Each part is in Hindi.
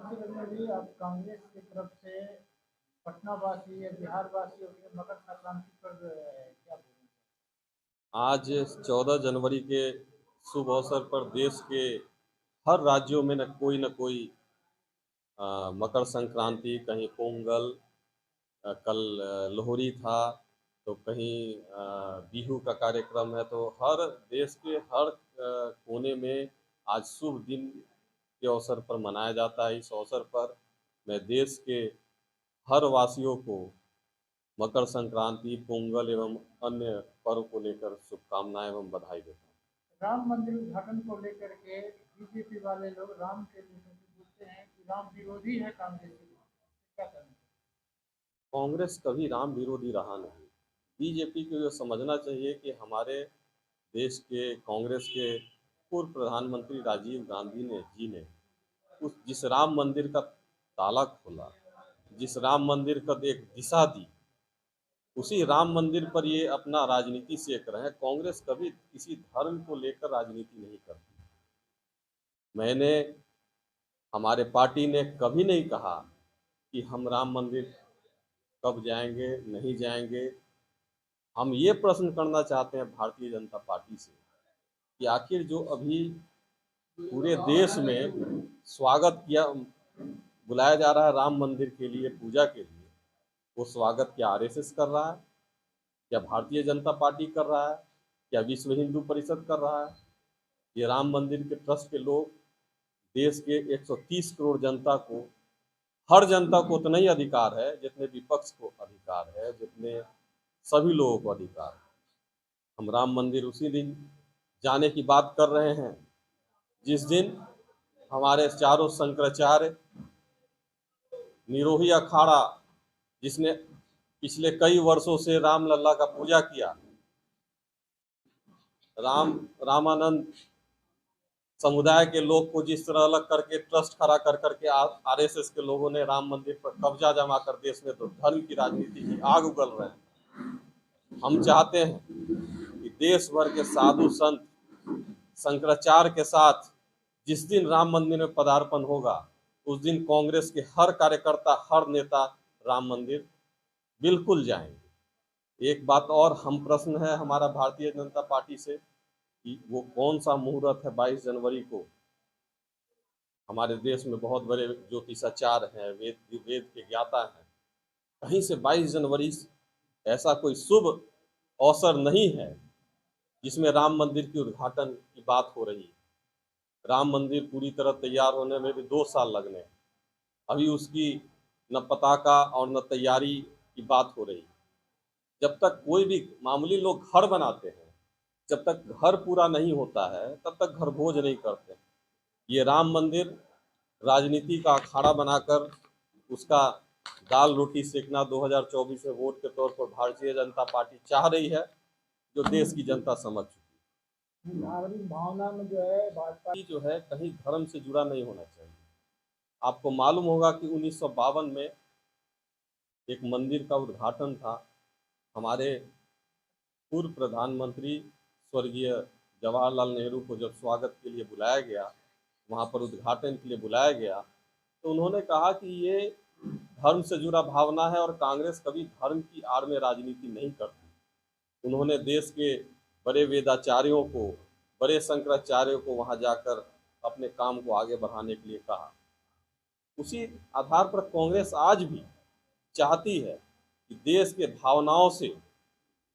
पर्टिकुलरली आप कांग्रेस की तरफ से पटना वासी या बिहार वासियों के मकर संक्रांति पर क्या बोलेंगे? आज 14 जनवरी के शुभ अवसर पर देश के हर राज्यों में न कोई मकर संक्रांति, कहीं पोंगल, कल लोहड़ी था, तो कहीं बिहू का कार्यक्रम है। तो हर देश के हर कोने में आज शुभ दिन के अवसर पर मनाया जाता है। इस अवसर पर मैं देश के हर वासियों को मकर संक्रांति, पोंगल एवं अन्य पर्व को लेकर शुभकामनाएं एवं बधाई देता हूँ। राम मंदिर उद्घाटन को लेकर के बीजेपी वाले लोग राम के विषय में बोलते हैं कि राम विरोधी है कांग्रेस की, क्या करना? कांग्रेस कभी राम विरोधी रहा नहीं। बीजेपी को ये समझना चाहिए कि हमारे देश के कांग्रेस के पूर्व प्रधानमंत्री राजीव गांधी ने उस जिस राम मंदिर का ताला खोला, जिस राम मंदिर का एक दिशा दी, उसी राम मंदिर पर ये अपना राजनीति सेक रहे हैं। कांग्रेस कभी किसी धर्म को लेकर राजनीति नहीं करती। मैंने हमारे पार्टी ने कभी नहीं कहा कि हम राम मंदिर कब जाएंगे, नहीं जाएंगे। हम ये प्रश्न करना चाहते हैं भारतीय जनता पार्टी से कि आखिर जो अभी पूरे देश में स्वागत किया बुलाया जा रहा है राम मंदिर के लिए, पूजा के लिए, वो स्वागत क्या आरएसएस कर रहा है, क्या भारतीय जनता पार्टी कर रहा है, क्या विश्व हिंदू परिषद कर रहा है? ये राम मंदिर के ट्रस्ट के लोग देश के 130 करोड़ जनता को, हर जनता को उतना ही अधिकार है जितने विपक्ष को अधिकार है, जितने सभी लोगों को अधिकार है। हम राम मंदिर उसी दिन जाने की बात कर रहे हैं जिस दिन हमारे चारों शंकराचार्य, निरोही अखाड़ा, जिसने पिछले कई वर्षों से रामलला का पूजा किया, रामानंद समुदाय के लोग को जिस तरह अलग करके ट्रस्ट खड़ा कर करके आरएसएस के लोगों ने राम मंदिर पर कब्जा जमा कर देश में तो धर्म की राजनीति की आग उगल रहे हैं। हम चाहते हैं कि देश भर के साधु संत शंकराचार्य के साथ जिस दिन राम मंदिर में पदार्पण होगा, उस दिन कांग्रेस के हर कार्यकर्ता, हर नेता राम मंदिर बिल्कुल जाएंगे। एक बात और हम प्रश्न है हमारा भारतीय जनता पार्टी से कि वो कौन सा मुहूर्त है 22 जनवरी को। हमारे देश में बहुत बड़े ज्योतिषाचार्य हैं, वेद के ज्ञाता हैं, कहीं से 22 जनवरी ऐसा कोई शुभ अवसर नहीं है जिसमें राम मंदिर की उद्घाटन की बात हो रही है। राम मंदिर पूरी तरह तैयार होने में भी 2 साल लगने हैं। अभी उसकी न पताका और न तैयारी की बात हो रही है। जब तक कोई भी मामूली लोग घर बनाते हैं, जब तक घर पूरा नहीं होता है तब तक घर भोज नहीं करते। ये राम मंदिर राजनीति का अखाड़ा बनाकर उसका दाल रोटी सेकना 2024 में वोट के तौर पर भारतीय जनता पार्टी चाह रही है, जो देश की जनता समझ चुकी है। नागरिक भावना में जो है भाजपा जो है कहीं धर्म से जुड़ा नहीं होना चाहिए। आपको मालूम होगा कि 1952 में एक मंदिर का उद्घाटन था। हमारे पूर्व प्रधानमंत्री स्वर्गीय जवाहरलाल नेहरू को जब स्वागत के लिए बुलाया गया, वहाँ पर उद्घाटन के लिए बुलाया गया, तो उन्होंने कहा कि ये धर्म से जुड़ा भावना है और कांग्रेस कभी धर्म की आड़ में राजनीति नहीं करती। उन्होंने देश के बड़े वेदाचार्यों को, बड़े शंकराचार्यों को वहाँ जाकर अपने काम को आगे बढ़ाने के लिए कहा। उसी आधार पर कांग्रेस आज भी चाहती है कि देश के भावनाओं से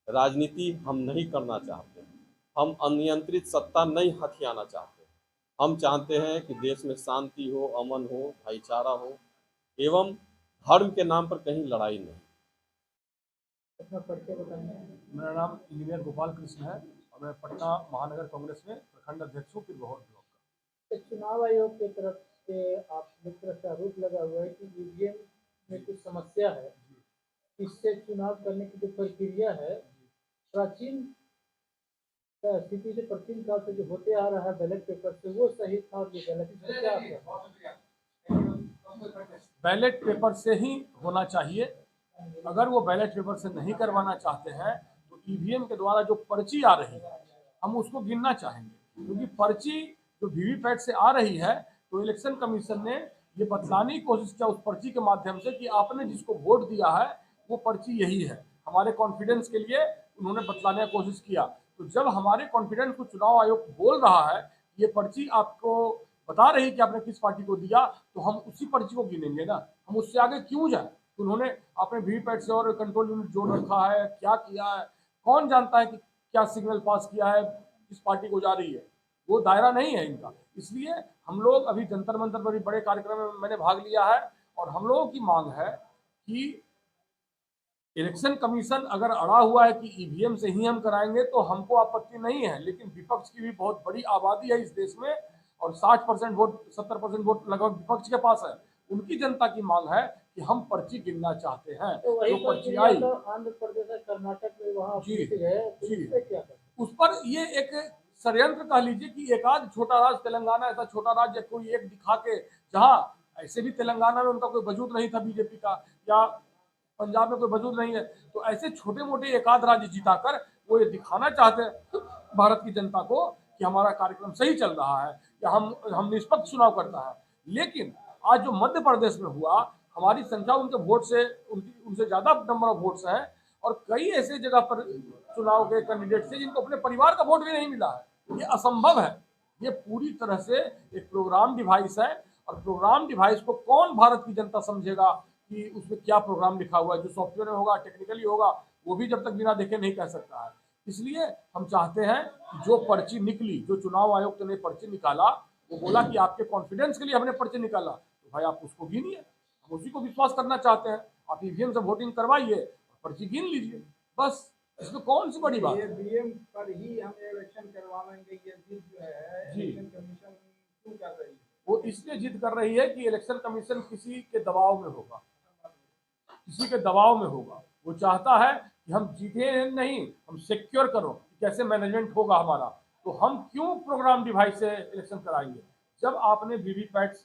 राजनीति हम नहीं करना चाहते। हम अनियंत्रित सत्ता नहीं हथियाना चाहते। हम चाहते हैं कि देश में शांति हो, अमन हो, भाईचारा हो एवं धर्म के नाम पर कहीं लड़ाई नहीं। अपना परिचय बताएंगे। मेरा नाम इंजीनियर गोपाल कृष्ण है और मैं पटना महानगर कांग्रेस में प्रखंड अध्यक्ष हूँ पिरबहोर ब्लॉक का। तो चुनाव आयोग की तरफ से आप तरफ से आरोप लगा हुआ है कि ईवीएम में कुछ समस्या है, इससे चुनाव करने की जो प्रक्रिया है प्राचीन स्थिति से, प्राचीन काल से जो होते आ रहा है बैलेट पेपर से, वो सही था और ये गलत, इसमें क्या है? बैलेट पेपर से ही होना चाहिए। अगर वो बैलेट पेपर से नहीं करवाना चाहते हैं तो ईवीएम के द्वारा जो पर्ची आ रही है हम उसको गिनना चाहेंगे, क्योंकि पर्ची जो वीवीपैट से आ रही है तो इलेक्शन कमीशन ने ये बतलाने की कोशिश किया उस पर्ची के माध्यम से कि आपने जिसको वोट दिया है वो पर्ची यही है। हमारे कॉन्फिडेंस के लिए उन्होंने बतलाने की कोशिश किया। तो जब हमारे कॉन्फिडेंस को चुनाव आयोग बोल रहा है ये पर्ची आपको बता रही कि आपने किस पार्टी को दिया, तो हम उसी पर्ची को गिनेंगे ना, हम उससे आगे क्यों जाए। तो उन्होंने अपने वीवीपैट से और कंट्रोल यूनिट जोड़ रखा है, क्या किया है, कौन जानता है कि क्या सिग्नल पास किया है, किस पार्टी को जा रही है, वो दायरा नहीं है इनका। इसलिए हम लोग अभी जंतर मंतर पर बड़े कार्यक्रम में मैंने भाग लिया है और हम लोगों की मांग है कि इलेक्शन कमीशन अगर अड़ा हुआ है कि ईवीएम से ही हम कराएंगे तो हमको आपत्ति नहीं है, लेकिन विपक्ष की भी बहुत बड़ी आबादी है इस देश में और 60% वोट 70% वोट लगभग विपक्ष के पास है। उनकी जनता की मांग है कि हम पर्ची गिनना चाहते हैं। तो वही जो पर्ची प्रक्रिया आई तो आंध्र प्रदेश और कर्नाटक में वहाँ जी, जीत गए, तो जी। इस पे क्या करें? उस पर ये एक षड्यंत्र कह लीजिए कि एक आध छोटा राज्य तेलंगाना ऐसा छोटा राज्य कोई एक दिखा के, जहां ऐसे भी तेलंगाना में उनका कोई वजूद नहीं था बीजेपी का, या पंजाब में कोई वजूद नहीं है, तो ऐसे छोटे मोटे एक आध राज्य जिताकर वो ये दिखाना चाहते हैं भारत की जनता को कि हमारा कार्यक्रम सही चल रहा है या हम निष्पक्ष चुनाव करता है। लेकिन आज जो मध्य प्रदेश में हुआ, हमारी संख्या उनके वोट से उनसे ज्यादा नंबर ऑफ वोट्स है और कई ऐसे जगह पर चुनाव के कैंडिडेट थे जिनको अपने परिवार का वोट भी नहीं मिला है। ये असंभव है, ये पूरी तरह से एक प्रोग्राम डिवाइस है और प्रोग्राम डिवाइस को कौन भारत की जनता समझेगा कि उसमें क्या प्रोग्राम लिखा हुआ है। जो सॉफ्टवेयर में होगा, टेक्निकली होगा, वो भी जब तक बिना देखे नहीं कह सकता है। इसलिए हम चाहते हैं कि जो पर्ची निकली, जो चुनाव आयोग ने पर्ची निकाला, वो बोला कि आपके कॉन्फिडेंस के लिए हमने पर्ची निकाला, तो भाई आप उसको गिनिए, हम उसी को विश्वास करना चाहते हैं। आप ईवीएम से वोटिंग करवाइए, पर्ची गिन लीजिए, बस इसमें कौन सी बड़ी बात है। ईवीएम पर ही हम इलेक्शन करवाएंगे, ये जिद जो है जी। इलेक्शन कमीशन क्यों कर रही है? वो इसलिए जिद कर रही है कि इलेक्शन कमीशन किसी के दबाव में होगा, किसी के दबाव में होगा। वो चाहता है कि हम जीते नहीं, हम सिक्योर करो कैसे मैनेजमेंट होगा हमारा, तो हम क्यों प्रोग्राम डिवाइस से इलेक्शन कराएंगे। जब आपने वीवीपैट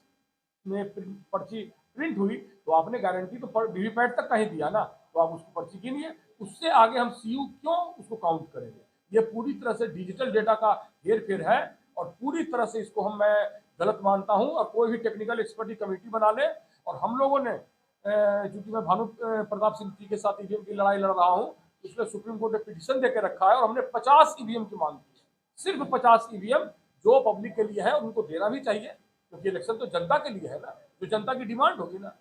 में पर्ची प्रिंट हुई तो आपने गारंटी तो वीवीपैट तक कहीं दिया ना, तो आप उसको पर्ची गिनिए, उससे आगे हम सीयू क्यों उसको काउंट करेंगे। ये पूरी तरह से डिजिटल डेटा का हेरफेर है और पूरी तरह से इसको मैं गलत मानता हूं। और कोई भी टेक्निकल एक्सपर्टी कमेटी बना ले, और हम लोगों ने चूंकि मैं भानु प्रताप सिंह जी के साथ ईवीएम की लड़ाई लड़ रहा हूं, उसमें सुप्रीम कोर्ट ने पिटीशन देकर रखा है और हमने 50 ईवीएम की मांग की, सिर्फ 50 ईवीएम जो पब्लिक के लिए है, उनको देना भी चाहिए क्योंकि इलेक्शन तो जनता के लिए है ना, जो जनता की डिमांड होगी ना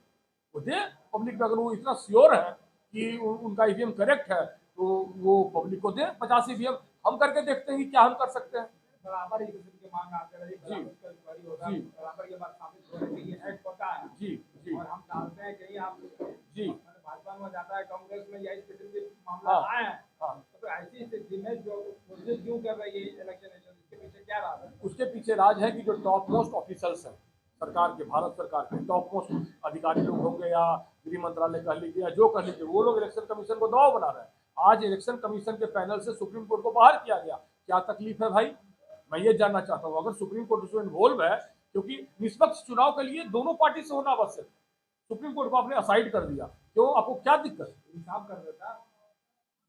वो दे पब्लिक में। अगर वो इतना श्योर है कि उनका ईवीएम करेक्ट है तो वो पब्लिक को दे 50 ईवीएम। हम करके देखते हैं कि क्या हम कर सकते हैं। बराबर ही किसी की मांग आते रही, जी। जी। बराबर ये बात साबित हो रही है, एक्ट होता है। जी जी और हम जानते हैं कि आप जी भाजपा में जाता है, कांग्रेस में यही स्थिति मामला हाँ। आए हैं, हाँ। तो ऐसी स्थिति में जो कोशिश क्यों कर रही है इलेक्शन, इसके पीछे क्या राज है? उसके पीछे राज है कि जो टॉप मोस्ट ऑफिसर्स हैं सरकार के, भारत सरकार के टॉप मोस्ट अधिकारी लोग होंगे या गृह मंत्रालय कह लीजिए या जो कह लीजिए, वो लोग इलेक्शन कमीशन को दबाव बना रहे हैं। आज इलेक्शन कमीशन के पैनल से सुप्रीम कोर्ट को बाहर किया गया, क्या तकलीफ है भाई, मैं ये जानना चाहता हूँ। अगर सुप्रीम कोर्ट उसमें इन्वॉल्व है, क्योंकि निष्पक्ष चुनाव के लिए दोनों पार्टी से होना आवश्यक, सुप्रीम कोर्ट को आपने असाइड कर दिया, क्यों, आपको क्या दिक्कत है? इंसाफ कर देता।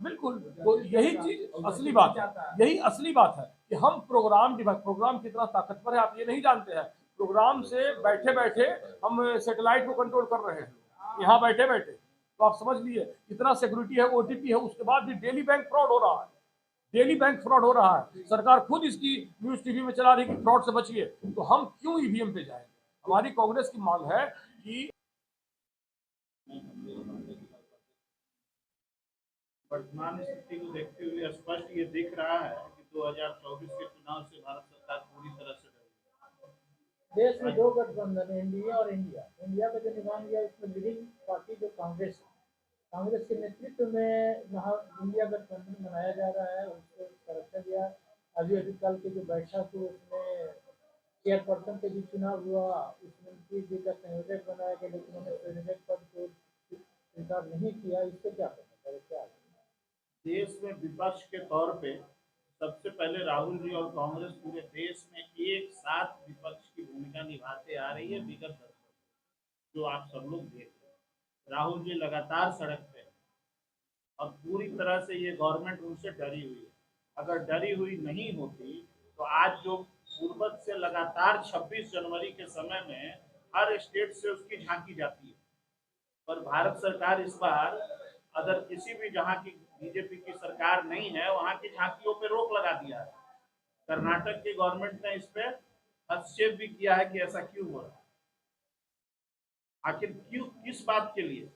बिल्कुल, तो यही चीज असली बात है, यही असली बात है कि हम प्रोग्राम कितना ताकतवर है आप ये नहीं जानते हैं। प्रोग्राम से बैठे बैठे हम सैटेलाइट को कंट्रोल कर रहे हैं, यहाँ बैठे बैठे, तो आप समझ लिए कितना सिक्योरिटी है, ओटीपी है, उसके बाद भी डेली बैंक फ्रॉड हो रहा है, डेली बैंक फ्रॉड हो रहा है। सरकार खुद इसकी न्यूज टीवी में चला रही कि फ्रॉड से बचिए, तो हम क्यों ईवीएम पे जाएंगे। हमारी कांग्रेस की मांग है कि वर्तमान स्थिति को देखते हुए स्पष्ट ये दिख रहा है कि 2024 के चुनाव से भारत सरकार पूरी तरह से डरी है। देश में दो गठबंधन, एनडीए और इंडिया। इंडिया का जो निजाम दिया उसमें लीडिंग पार्टी जो कांग्रेस है, कांग्रेस के नेतृत्व में इंडिया गठबंधन बनाया जा रहा है, उसको संरक्षण दिया। अभी कल की जो बैठक हुई उसमें चेयरपर्सन के भी चुनाव हुआ, उसमें जी का संयोजक बनाया गया, लेकिन उन्होंने संयोजक पद को स्वीकार नहीं किया। इससे क्या पता है क्या देश में विपक्ष के तौर पे सबसे पहले राहुल जी और कांग्रेस पूरे देश में एक साथ विपक्ष की भूमिका निभाते आ रही है विगत 10 वर्ष, जो आप सब लोग देख रहे हैं। राहुल जी लगातार सड़क पे और पूरी तरह से ये गवर्नमेंट उनसे डरी हुई है। अगर डरी हुई नहीं होती तो आज जो पूर्वज से लगातार 26 जनवरी के समय में हर स्टेट से उसकी झांकी जाती है। पर भारत सरकार इस बार अगर किसी भी जहां की बीजेपी की सरकार नहीं है वहां की झांकियों पे रोक लगा दिया है। कर्नाटक की गवर्नमेंट ने इस पे हस्तक्षेप भी किया है कि ऐसा क्यों हो रहा है, आखिर क्यों, किस बात के लिए।